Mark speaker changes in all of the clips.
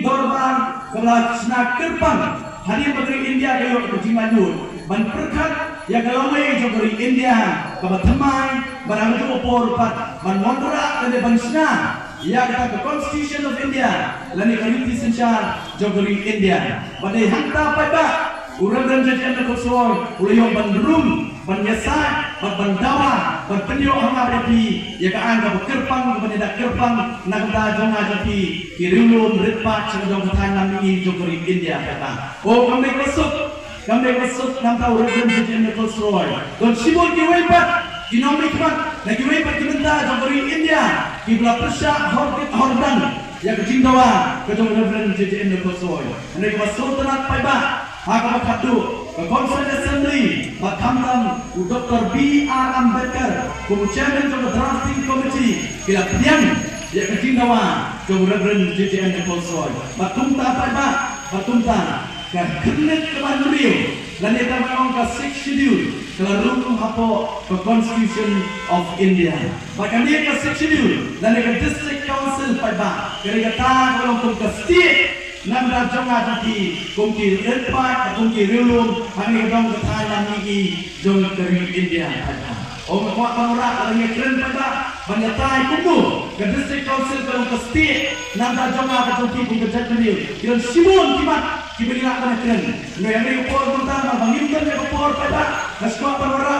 Speaker 1: Dorban kelas nak kerpang hadir negeri India kayo kejimanjut ban perkat ya kalawai jogeri India kabatamai barang itu opor pat ban mondra dan ban sna ya kata ke Constitution of India lani kaliti sensyar jogeri India badai hanta pada urang dan jajan nak soy ulio ban rum ban yasa ban dawa ban penyo hanga repi ya ka anga kerpang ban dak kerpang nak da jonga japi kirulun ritpa chadong tanam ni jogeri India kata oh kami besok nam tahu urang jajan nak soy don sibol ki wepat kinomik mat lagi wepat kimenta jogeri India kibla persya hordan ya kejindawa kejong urang jajan nak soy nek sultanat paiba Hak Kadu, Constituent Assembly, Bakamram, Dr. B.R. Ambedkar, Chairman of the Drafting Committee, Kila Pian, Yakatinawa, Reverend JJN Nicholson, Batumta Paiba, Batumta, Kakinet Kamanuriyo, Laneta Mayong ka 6th Schedule, Kalarung Hapo, the Constitution of India. Bakania ka 6th Schedule, Laneta District Council Paiba, Karigata Kalong ka State, Nam jonga jati kumki retpa kumki rilum hani dong ketanya niki jong dari India pada om kwa kamera lagi keren pada banyatai kumu ke district council kalau ke state nam jonga kumki kumki jati kiran simun kimat kibirina kana keren no yang ini upor pertama bangimkan ke upor pada naskwa kamera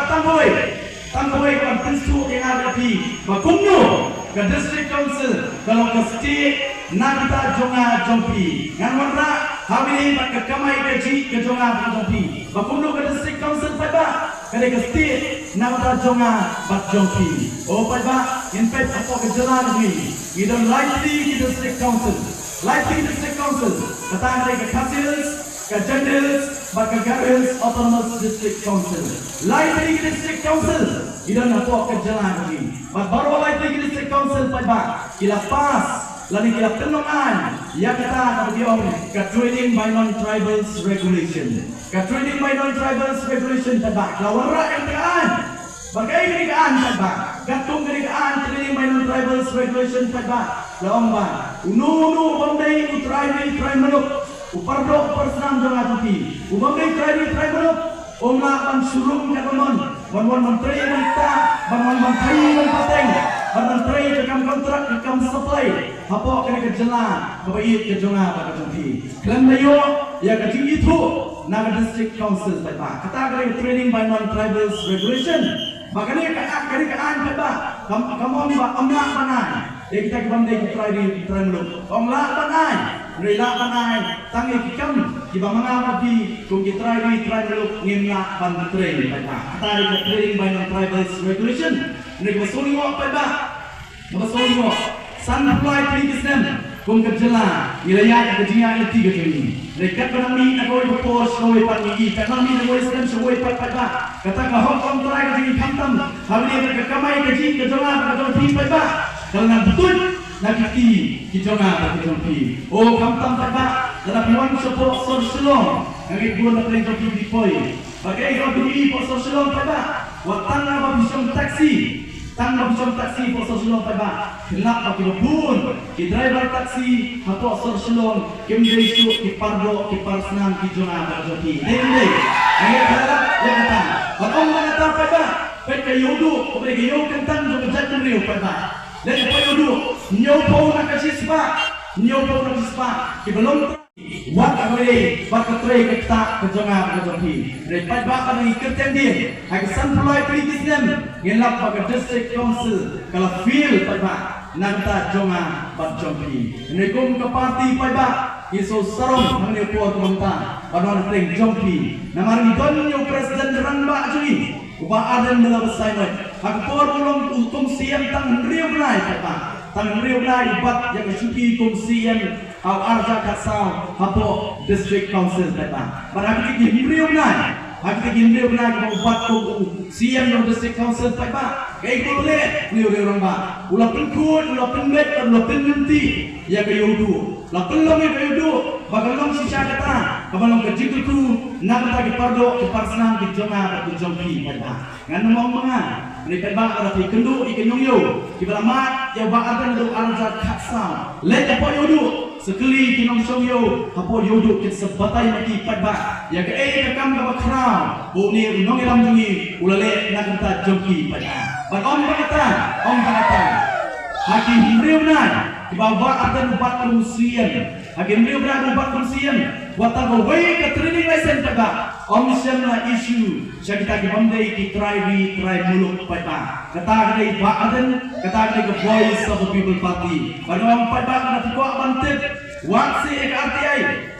Speaker 1: tamboy kan pintu yang ada di bakumno ke district council kalau ke state nanta jonga jompi nganwarna habili ke kamai keji ke jonga jompi bakumno ke district council pada ke state nanta jonga bat jompi oh pada in fact apa ke jalan ni idon likely ke district council kata ke councils ke generals baka girls autonomous district council likely ke district council idon apa ke jalan ni baru likely ke district council pada kila pas lani kila penongan ya kata diom ka training by non-tribals regulation tabak lawara yang tegaan bagai kenikaan tabak gatung kenikaan training by non-tribals regulation tabak lomba unu bamdai utrai manuk upardo persenam jangan tapi bamdai trai manuk omla pan surung kakomon mon menteri kita ban menteri ban pateng menteri rekam kontrak rekam supply apa kena kejelang kebaik kejonga pada nanti kelam layo ya kecil itu naga district council pada kata kena training by non-tribals regulation makanya keadaan pada kamu amla panai kita kembali ke try meluk amla panai rela panai tangi kikam kiba mangabadi kung try meluk ngimna ban train pada kata kena training by non-tribals regulation nek masuli mo pada masuli mo Sunfly Kisnem, kung kajala, ilaya kajiya iti gajini. Rekat kanami nagoy bupos nagoy panigi, kanami nagoy stem nagoy patpada. Kata kahok kontray kajini kamtam, habili kamay kaji kajala kajong pada. Kalau nak betul nakiti kijonga kajong oh kamtam pada. Dalam iwan support sorsilong, ngagit bulan na kajong dipoy. Bagai robini po sorsilong pada. Watang na mabisong taksi. Tang taksi posor silong pada kelak bagi pun ki driver taksi atau posor silong kim desu ki pardo ki parsenam ki jona berjoti dende ini adalah yang kata batong mengata pada peka yudu kepada yudu kentang juga jatuh riu pada dan apa yudu nyopo nak sispa ki belum wat agore bakatre kita kejonga berjoti repat bakal ikut dia hak Sunfly Kisnem ngelap bagi district council kalau feel pada nanta jonga berjoti nekum ke parti pada isu sarong mengenai puak kementan pada orang jompi namanya donyo presiden ranba jui ubah adan dalam besaimat hak por belum hukum siam tang riu nai pada tang riu nai bat yang suki hukum siam au arja kasau hapo district council pada pada kita riu nai hak kita riu nai ko bat ko siam no district council pada kai ko le riu ramba ulah penkut ulah penlet ulah penenti ya kayudu la pelong kayudu bagalong sisa kata kabalong kajitu tu nak ta ki pardo ki parsenam ki jonga ki jompi pada ngan mong mga ni pada ara ti kendu ikanyong yo ki balamat ya ba adan do arja kasau le ko yudu sekali kinong songyo hapo yodo kit sebatai maki padba ya ke kakam ka bakrao bu ni unong ilam jungi ulale nakanta jongki padba ban om kata hakim himriu nan dibawa akan ubat kerusian hakim himriu nan ubat kerusian wata go way ka training license padba om semna issue syakita ki bamdai ki try muluk padba kata dai ba adan kata dai ke voice of the people party ban padba na tukwa bantet what say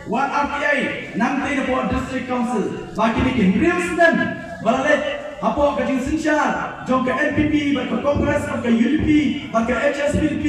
Speaker 1: what RTI nanti depo district council bagi ni himriu dan balik apa kajing sinsar jong ke NPP bak Kongres bak UDP bak HSPP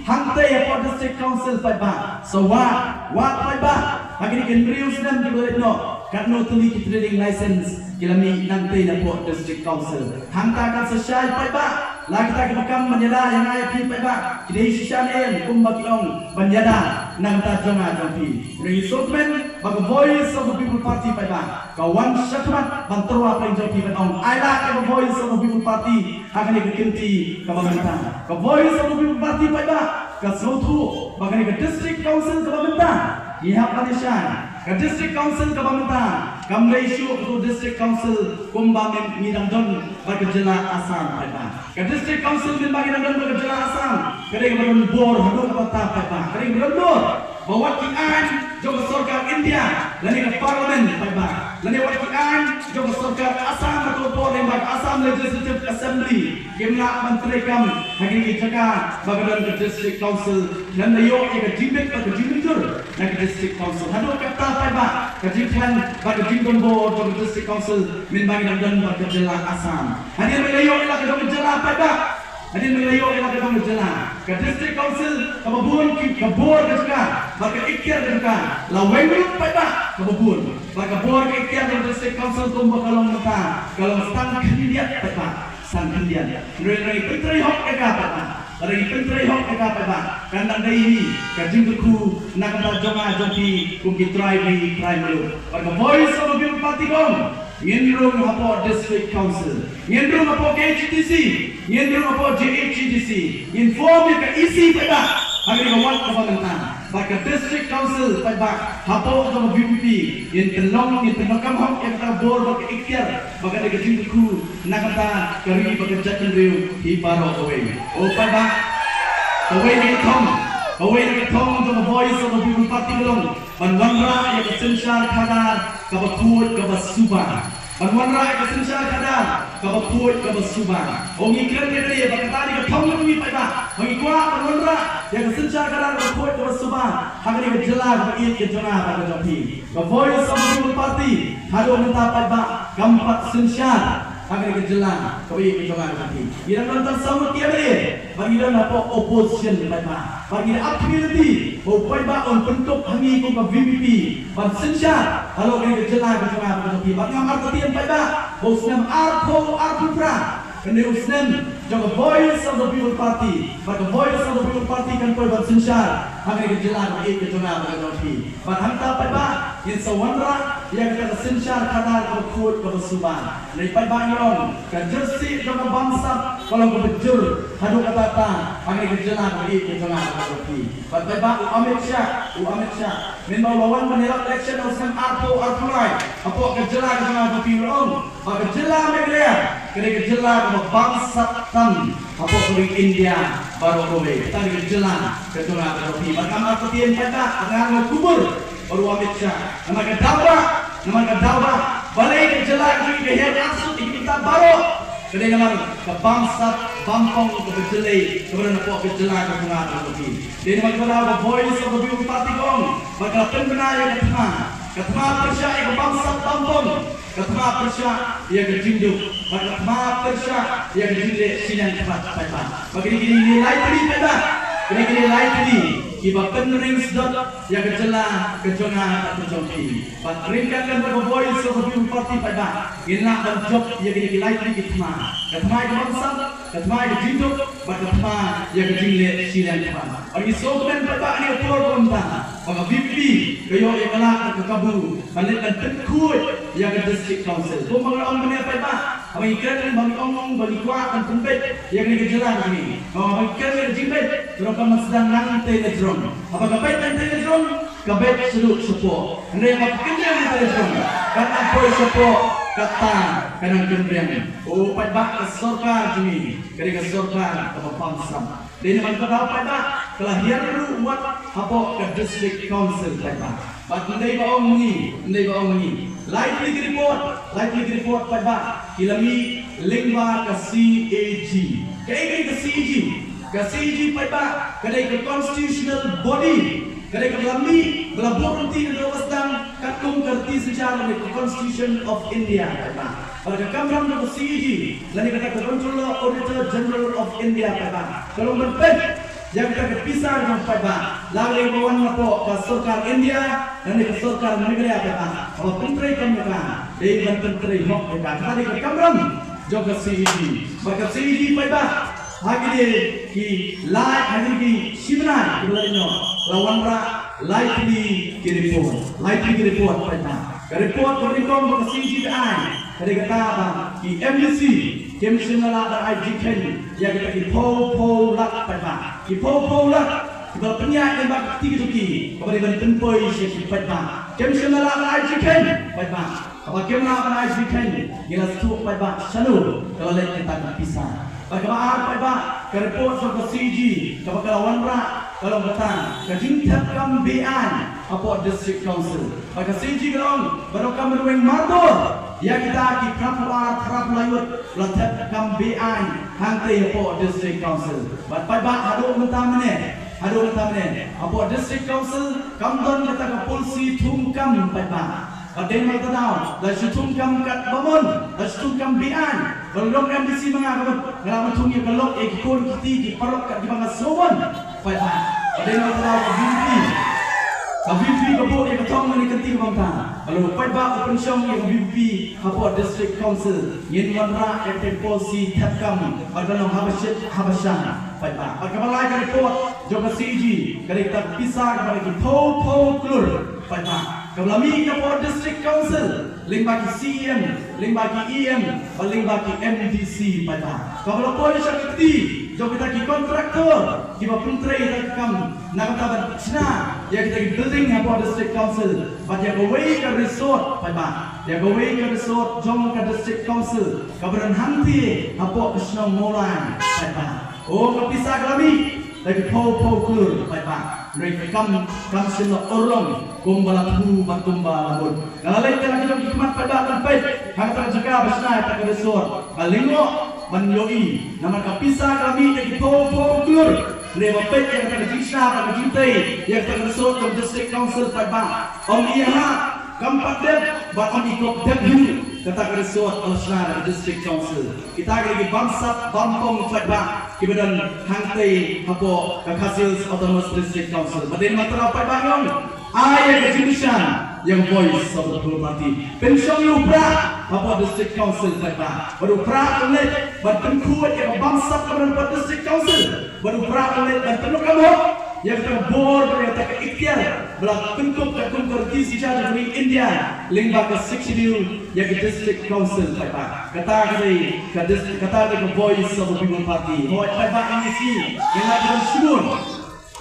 Speaker 1: hantai apa district council padba so what padba bagi ni kenrius dan kita no karena tuli ki trading license kilami nanti dapo district council hantakan sesai padba lagi kita bakam menyada yang ai pi padba kidai sisyan en kumbakiong menyada nang ta jonga jompi resourceman bak voice of the people party padba kawan syakmat banterwa paling jompi benong aila ke voice of the people party akan dikinti ke pemerintah ke voice of the people party padba ke sotu bahkan ke district council ke pemerintah ihap Malaysia ke district council ke pemerintah kamai isu ke district council kumbang midang don bergejala asam padba ke district council min bagi dan bergejala asam kedai ke bor hadu ke kota padba kedai berendor bawa kian jog sarkar India lani ke parlimen padba lani wakian jog sarkar Assam atau Lembag Assam Legislative Assembly gimna menteri kam hagi ki jaka bagadan ke district council dan layo ke jimbek ke jimbitur na ke district council hadu kata padba ke jimkan bagi jimbon board ke district council min bagi dan bergejala Assam hadir layo ila ke bergejala padba hadir layo ila ke bergejala ke district council kababun ki kabor ke jaka bagi ikhtiar ke jaka laweng padba kababun bagi bor ke ikhtiar ke district council tumba kalong mata kalau stang kandidat padba sang kandidat rei penteri hok ke padba rei penteri hok ke padba kandang dai ni kajingku nak ta jonga joki kumki try melu bagi voice of the people party gong Yendrung hapo district council, yendrung hapo KHTC, yendrung hapo JHTC, inform ke isi padba, hari kawan kebantan, bagi district council padba, hapo atau BPP, yang tenokam hok yang terbor bagi ikhtiar, bagi ada kejingku, nak kata kari bagi jatuh riu di baro kowe, oh padba, kowe ni thong untuk voice of the people party belong, banwanra yang kesensar kadar. Kabakut kabasuba banwanra ekasensya kadar kabakut kabasuba ongi kren kete bakatani ka thong ni pada ongi kwa banwanra ekasensya kadar kabakut kabasuba hagani ka jela ka it ke jona pada jopi ka voice of the people party hado minta pada gampat sensya hagani ka jela ka it ke jona jopi ira nonton sama tiada bagi dan apa opposition pada bagi activity pada on bentuk hangi ko ka VPP ban sensya halo ke jela ke jona pada jopi bagi artian pada bosnam arputra kene usnem jaga voice of the people party bagi voice of the people party kan pada sensya hagani ka jela ke ke jona pada jopi ban hanta pada in sawanra yang kita sensya kadar kabakut kabasuba nei pada ngirong kan jersey jaga bangsa kalau kebejur hadu kata hagani ka jela ke jona pada jopi pada Amit Shah min lawan menilak election usam arpulai apa kejela ke jona jopi on bagi jela media kene kejela ke bangsa tan apa dari India baru kowe tadi kejela ke jona jopi bakam artien pada ngan kubur baru Amit Shah nama dawa balai kejela ke head aksud kita baru kene nama ke bangsa Bampong ke berjelai kepada nak berjelah ke bunga terlebih. Dia nak kepada voice of the people party gong. Bagaimana pembina yang ketema persya yang bangsa Bampong, ketema persya yang kejinduk, ketema persya yang kejinduk sinan cepat cepat. Begini nilai tadi pada, begini nilai tadi. Iba penring sedot yang kejelah kejona tak terjadi. Ringkatkan pada voice of the people party pada. Ina berjob yang nilai tadi ketema yang bangsa katma ke jinduk katma ya ke jingle silan pa agi sokmen pa ni por konta aga VP kayo ikala ke kabu malit kan tekut ya ke district council ko mga ong mene pa ang ikran bang ong bagi kwa kan tumpet ya ke kejalan ni ang ikran jingle pero kan sedang nang teledron apa kapait nang teledron kabet suluk sepo andre makkennya nang teledron kan apa sepo kata kanang kembrian o padba ke sorkar jini kari ke sorkar ke pangsam dan man kada padba kelahian ru umat apa ke district council padba bat ndai ba ong ni likely report padba kilami lingwa ke CAG kai ke CAG padba kadai ke constitutional body kadai kelami berlaburanti dan wasdang katung kerti secara the Constitution of India. Pada kamram ke CAG, lain kata Controller Auditor General of India. Kalau berpet, yang kita pisah dengan pada lalu bawan lapor ke Sarkar India dan ke Sarkar negara apa? Kalau menteri kami kan, dia menteri hok kita. Tadi ke kamram juga CAG. Maka CAG pada hari ki live hari ki sibenar kita lawan ra likely report pada report berikom ke CGI dari kata apa ki MDC Commission Ladar IGK yang kita ki po lak pada ki po lak kita penyak yang bak tiga tuki kepada tempoi syekh pada Commission Ladar IGK pada apa Commission Ladar IGK gila stuk pada sanu kalau lain kita pisah bagaimana pada ke report ke CG ke lawan ra kalau datang ke jingtap kambian apa district council pada CG kalau baru kami ruang marto ya kita ki prap layut latap kambian hangte apa district council pada hadu mentamne apa district council kamdon kata ke polisi tungkam pada Adeng mereka tahu, dah tungkam kat bangun, dah tungkam bian. Kalau MDC mengapa? Kalau tunggu kalau ekor kita di perok kat di bangga sowan, pada. Adeng mereka tahu VP kebuk yang ketong ni kenti bangta. Kalau pada open shop yang VP apa district council, yen manra polisi tapkam, pada nama Habashan. Pada. Bagaimana lagi report? Juga CG, kereta pisah kepada kita po klur. Pada. Kami kepada district council, ling bagi CM, ling bagi EM, ling bagi MDC pada. Kalau polis sakti, jauh kita ki kontraktor, kita menteri kita kam, nak kata Cina, ya kita ki building apa district council, pada away ke resort pada, ya away ke resort, jom ke district council, kabaran hanti apa kesana mulai pada. Oh kepisah kami, lagi po klur pada. Mereka kam sila orang kumbalathu batumba labun. Kalau lain kita lagi hikmat pada tempat, hangatan jaga besar tak resort. Kalingo menyoi, nama kapisah kami lagi po klur. Mereka pet yang tak dijisna, tak dijintai, yang tak resort ke district council pada. Om iya kampat dem, bat om ikut dem dulu. Kata resort Al-Shara District Council. Kita lagi bangsa Bampong pada kemudian hangtai apa Hasil Autonomous District Council. Badan matra apa bang? Ayah kejurusan yang voice of the party. Pensiun lubra apa District Council pada. Baru pra oleh badan kuat yang bangsa kemudian pada District Council. Baru pra oleh badan kamu yang terbor yang tak ikhtiar belah bentuk kerti secara dari India lingba ke section yang ke district council pada kata ke voice of the people party pada ini yang lagi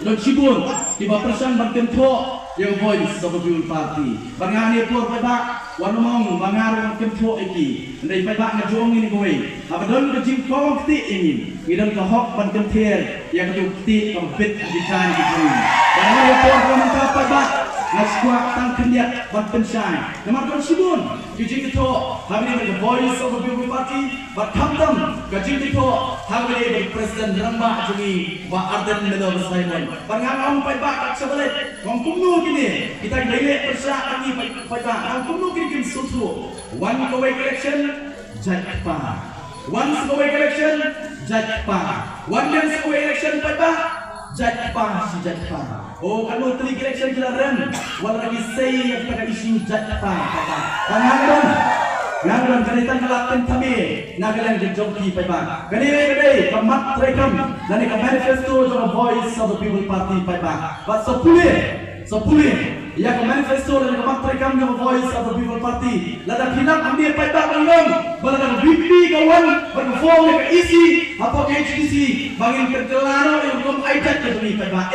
Speaker 1: dan sibun di bawah persen berkentok yang voice of the people party bangani pur pada wanumong bangar kentok iki ndai pada ngajong ini kowe apa don ke jingkong ti ini idan ke hok berkentir yang ketukti kompet dikan itu bangani pur komentar pada Naskuak tang kenyak berpensyai. Nama konsibun gaji kita hari ini voice of the people party berkamtam gaji kita hari ini presiden Rambah jadi wa Arden Medal Simon. Bangang pai bak sebelah orang kumnu kini kita gile persya kami pai bak orang kumnu kini kim sutu. One away election Jakpa. One away election Jakpa. One dance away election pai bak Jakpa si Jakpa. Oh kalau teri election kita rem, walau lagi saya yang kita isu Jakpa kata. Bangang Nagalan kanitan kalatin tabi, nagalan jongki paiba. Kani kamat trekam, nani ka manifesto the voice of the people party paiba. But sepuluh, ya ka manifesto nani kamat trekam the voice of the people party. Lada kilang ambil paiba belum, balakan VP kawan, berform ke isi, apa HDC, bangin kerkelano yang belum aidat ke demi paiba.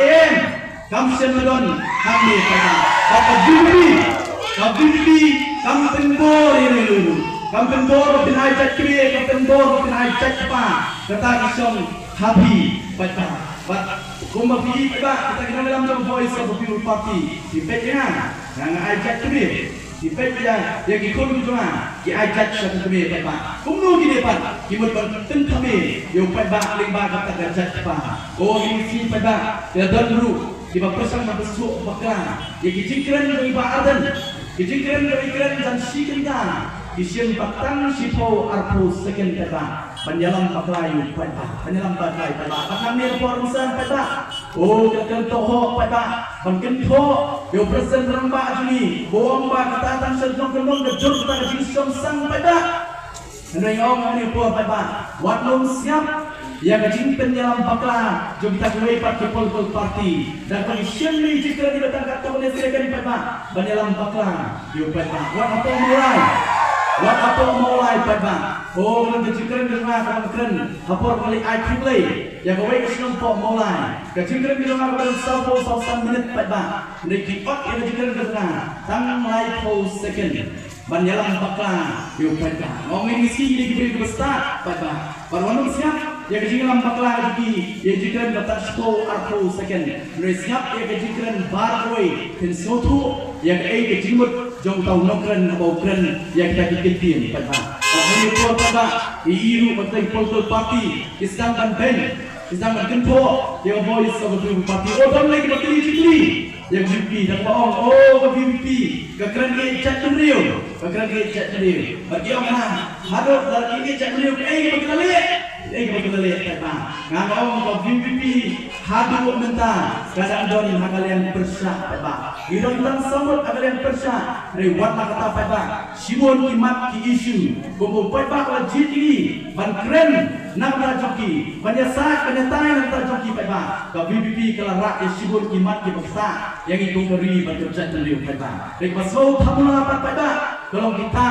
Speaker 1: Kamsen medon, kami paiba. Bapa VP, Kampung Bor ini dulu. Kampung Bor pinai cek kiri, Kampung Bor pinai cek apa? Kata isong happy, baca. Kumba pi ba kita kena dalam jam voice of the people party. Di pejana, yang ajak kiri. Di pejana, yang ikut cuma, yang ajak satu kiri baca. Kumno gini pak, kimut berten kami, yang baca lima kata ajak apa? Oh ini si baca, dia dulu. Di bawah masuk bakal, yang kicikran dari badan. Kejadian dan sikentan kisian batang sipo arpu second peta penjalan paklayu peta penjalan paklay peta akan nirporsan peta oh kakak toho peta mungkin to yo present ramba juni boong ba katatan sedong kendong kejur kita kejisong sang peta nengong nirpor peta watlong siap yang kecil penjalan bakla juga kita mulai pakai political party dan komisian ini jika tidak tangkap tahun second peta penjalan bakla yuk peta Wat apa mulai peta oh kecil dengan keren hapor kali IQ play yang kau ikan pok mulai kecil dengan keren salpo minit peta mereka pak yang kecil dengan tang mulai second penjalan bakla yuk peta ngomongin isi ini diberi besar peta baru siap yang kejadian bakla lagi yang kejadian batas slow arpo second siap yang kejadian barway pensoto yang kejadian jong tau nokren keren yang kita bikin pada ini pun pada iru penting political party isang ben isang kenpo yang voice of the party oh dan lagi bakli cikli yang VP dan bohong oh VP kekeren ke chat beliau bagi orang hadap dari ini chat beliau bagi lihat kata ngomong ke VP hadu mentah kadang don kalian persah pak idon tang sambut kalian persah rewat kata pak simon kimat ki isu kumpul pak lajit ini ban keren nak rajoki banyasak kenyataan nak rajoki pak ke VP kelarak simon kimat ki besar yang itu beri berkerja beliau pak rek masuk thamula pak kalau kita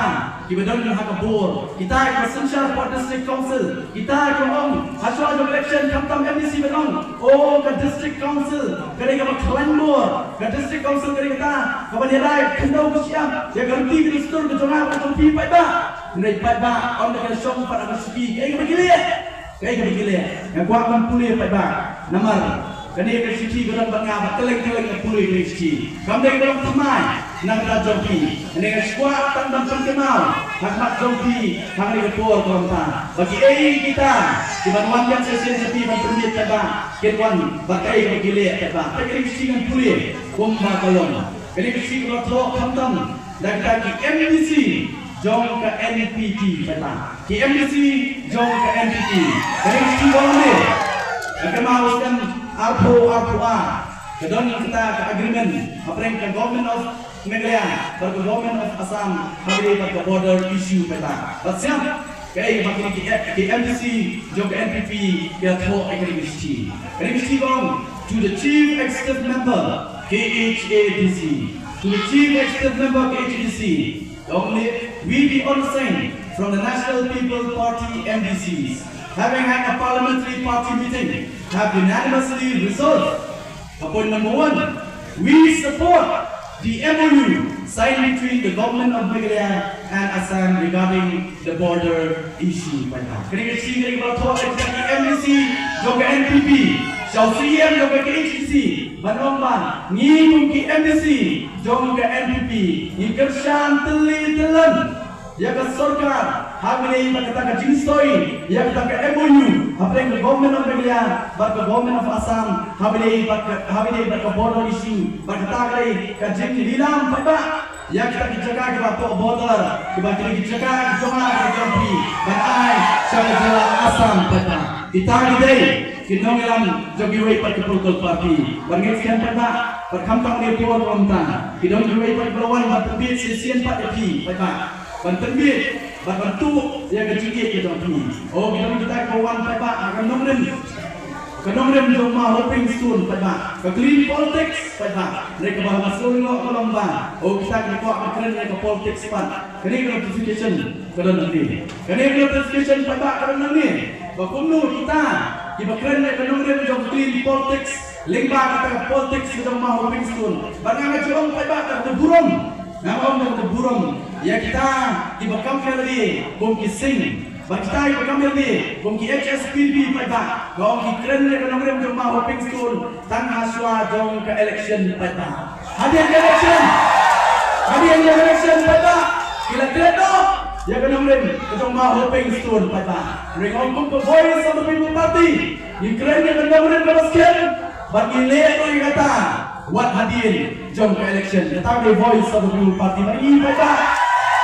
Speaker 1: bedon hakabur kita essential for district council kita kong hasil election kamtam MDC bedon oh ke district council kali ke Kelangor ke district council kali kita kepada dia kendau siap dia ganti ke store ke jona ke pi pada naik pada on the shop pada mesti kayak begini yang gua akan pulih pada nomor kani ke siki godang bangga keleng-keleng pulih ke siki kamdai godang tamai nang rajoki ini squad tandang kenal hakmat joki hari report konta bagi kita di banuan yang sesi berpermit pada ketwan bakai begile pada kini singan pulih bomba kolon kini siki godang kamtam dan kaki MDC jong ke NPT pada ki MDC jong ke NPT kini siki boleh akan menghaluskan Arpo-A kedon kita ke agreement apa yang ke government of Meghalaya ke government of Assam hari ke border issue peta siap kaya makin ke MDC jog NPP ke to agreement gong to the chief executive member KHADC to the chief executive member KHADC only we be on the same from the National People Party MDCs having had a parliamentary party meeting have unanimously resolved upon number 1 we support the MOU signed between the government of Meghalaya and Assam regarding the border issue. Kini sini kita MDC juga NPP, CM juga KHDC, Banomban, ngimung ki MDC juga NPP, ingkersan teli-telan. Ya ke sorkar, hamil ini kita ke jinstoi, ya kita ke MOU, apa yang ke government of Meghalaya, ke government of Assam, hamil ini ke border issue, kita ke jin lilam, ya kita jaga ke border, kita jaga ke Jomah ke Jambi, bagai syarikat Assam, kita kita ngilam jogiway ke political party, bangkit sekian berkampang di Purwonta, kita jogiway berlawan berterbit sesian 4 EP, Banten Berbentuk yang kecil kita punya. Oh kita kawan Pak akan nombrin. Kenomrem joma hoping soon Pak. Ke clean politics Pak. Mereka bahas solo kolomba. Oh kita kuat keren mereka politics Pak. Kini notification kerana ni. Kini notification Pak kerana ni. Bakumno kita keren mereka kenomrem jom clean politics. Lingba kata politics joma hoping soon. Bagaimana jom Pak kata burung. Nama orang kata burung. Ya kita dibakam lagi, bom kising. Kita dibakam lagi, bom ki HSPB pada. Bom ki keren le kenomrem joma hoping school. Tan haswa jom ke election pada. Hadiah election pada. Kila kredo. Ya kenomrem joma hoping school pada. Mereka untuk ke voice of the people party. Ki keren le kenomrem kemasken. Bagi le tu kata. What hadiah jom ke election. Kita the voice of the people party. Bagi pada.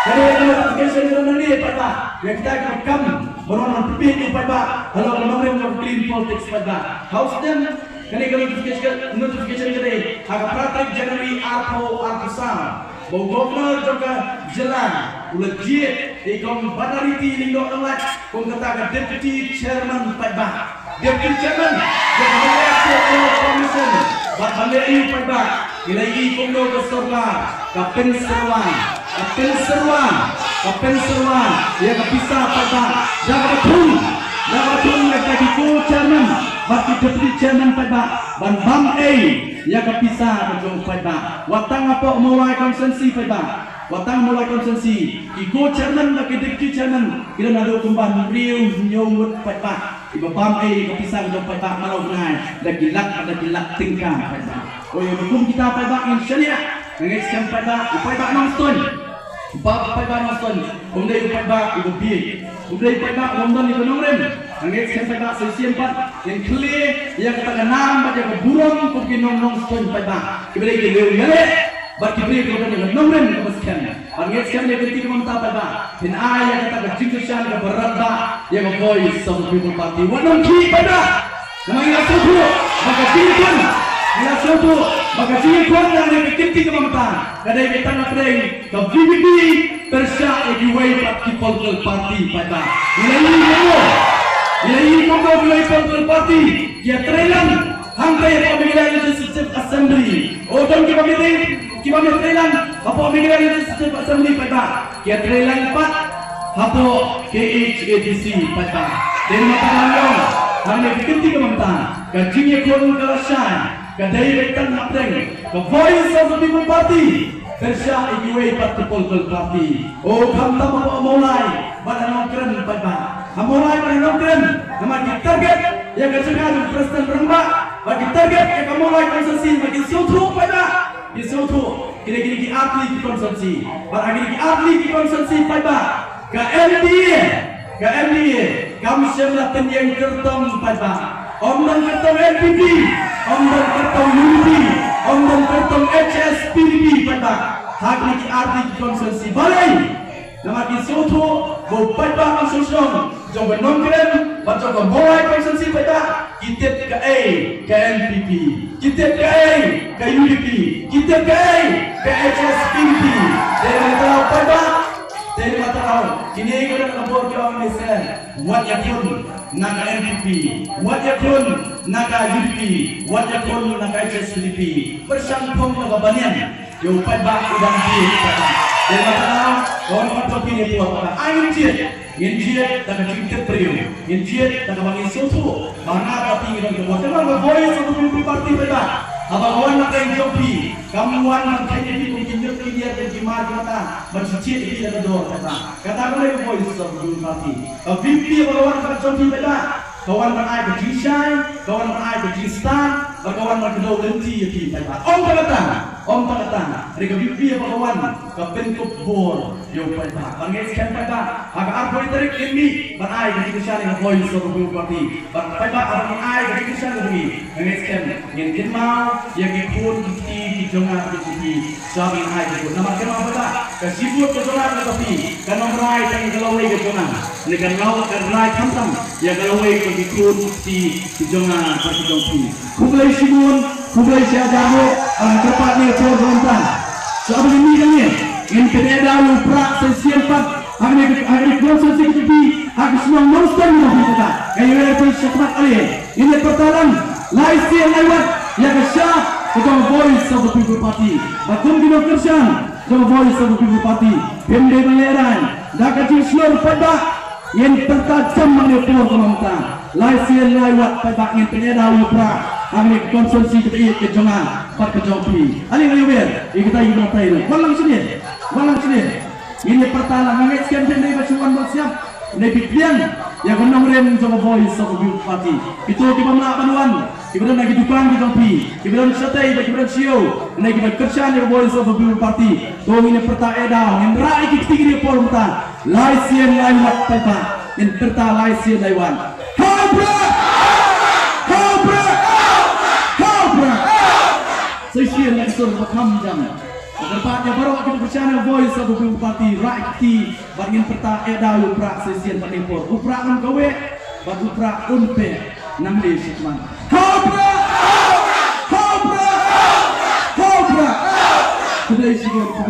Speaker 1: Jadi notification itu nanti Pak. Yang kita akan rekam berwarna putih Pak. Kalau nomor yang clean politics Pak. House them. Kali notification kita. Agak praktek Januari arpo sam. Bau governor juga jalan. Legit. Ikon banariti linggo tempat. Kung kata deputy chairman Pak. Deputy chairman. Jadi commission. Pak balik ini Pak. Kira ini kung ke surga. Kapten seruan, dia kepisah pada jaga betul yang tadi chairman, bagi deputy chairman pada, ban bam dia kepisah berjauh pada, watang apa mulai konsensi pada, iko chairman bagi deputy chairman, kita nak kembang riuh nyomut pada, ibu bam kepisah berjauh pada malau ngai, ada gilak tingkah pada, oh ya hukum kita pada insyaallah. Mengiskan pada upaya nonton, upaya nonton, kemudian upaya ibu biaya, kemudian upaya nonton ibu nomrem, mengiskan pada sesi 4 yang clear, yang kata nama baca burung, mungkin nonton pada, kemudian kita lihat, bagi beri kepada nomrem kemaskan, mengiskan dia ketika mentah pada, dan ayah kata kejingkusan keberada, yang voice of the people party, wanong ki pada, namanya suatu, maka jingkun. Bila suatu maka jingkuan yang dibikin tiga mamatan kadai betan apreng ke VVP Persya Egiway Political Party pada bila ini Political Party dia trelan hangkai pemilihan legislative assembly odong kita trelan apa pemilihan legislative assembly pada dia trelan 4 hapo KHADC pada dan matang hanya bikin tiga mamatan kajingnya kurang kelasan kadai betan apreng the voice of the people party Persya Egiway Political Party oh kamta mulai pada keren pada mulai pada keren nama target yang kecengan presiden rembak bagi target yang mulai konsumsi bagi suatu pada di suatu kira-kira atlet konsumsi pada atlet konsumsi pada ke MDA kami semua yang kertom pada Om dan kertom NPP, Om dan kertom UNIP, Om dan kertom HSPB pada hak lagi arti konsumsi balai. Nama kisutu pada konsorsium, jomba nongkrem, baca ke mulai konsumsi pada kita ke NPP, kita ke UNIP, kita ke HSPB. Dari mata kini kita lapor ke orang Malaysia, what yakun naga NPP, what yakun naga UDP, what yakun naga HSPB, bersambung naga banian, yo pada udang di pada. Dari mata kawan kawan ini buat pada Injil tak cinta periu, Injil tak bagi susu, mana tapi kita buat kalau voice untuk mimpi parti pada. Abang nak yang joki, kamu nak kaya ni mungkin joki dia jadi mata bersuci ini ada dua kata boleh voice of the party. VP abang nak joki beda, kawan nak berjisai, kawan nak berjistan, kawan nak kedua lenti jadi beda. Om kata, mereka VP abang kebentuk board yang beda. Bangiskan beda, agak apa ditarik ini, banai berjisai dengan voice of the party. Beda abang berjisai lagi, bangiskan yang kenal. Yang pun di jongar di sabi hai itu nama kenapa tak kasibut ke jongar tapi kan nomrai yang galawai ke jongar dengan laut dan rai kamtam yang galawai ke dikun di jongar pasti dongki kublai sibun kublai siadamu tepatnya corrontan sabi ini kan ini peda lu pra sesian 4 Agak konsumsi kita agak semua monster yang kita. Kayak yang pun sekemat oleh ini pertalan laisi yang lewat yang kesyak the voice of the people party. Batum di Kersan the voice of the people party. Pemde Pangeran Dakati Slor pada yang tertajam menepur penonton. Laisi yang lewat pada yang penyedar upra. Agak konsumsi kita kejongan pat kejompi. Aling lewat kita ingin tahu. Walang sini. Ini pertalan ngait sekian pendek bacuan bersiap. Ini pikiran yang kena merem sama voice of the party. Itu kita melakukan kita nak hidupan kita pi. Kita nak setai, kita siu. Ini kita kerja dengan voice of the party. Tuh ini pertaedah yang rai kita tinggi pol muta. Laisian laiwat peta. Yang perta laisian laiwan. Habra. Seisian langsung berkam jam. Terpatnya baru kita bercana voice of the party rakyat bagian perta eda upra sesian penempur upra kan kowe bag upra unpe nang di sikman Cobra Cobra Cobra today siguro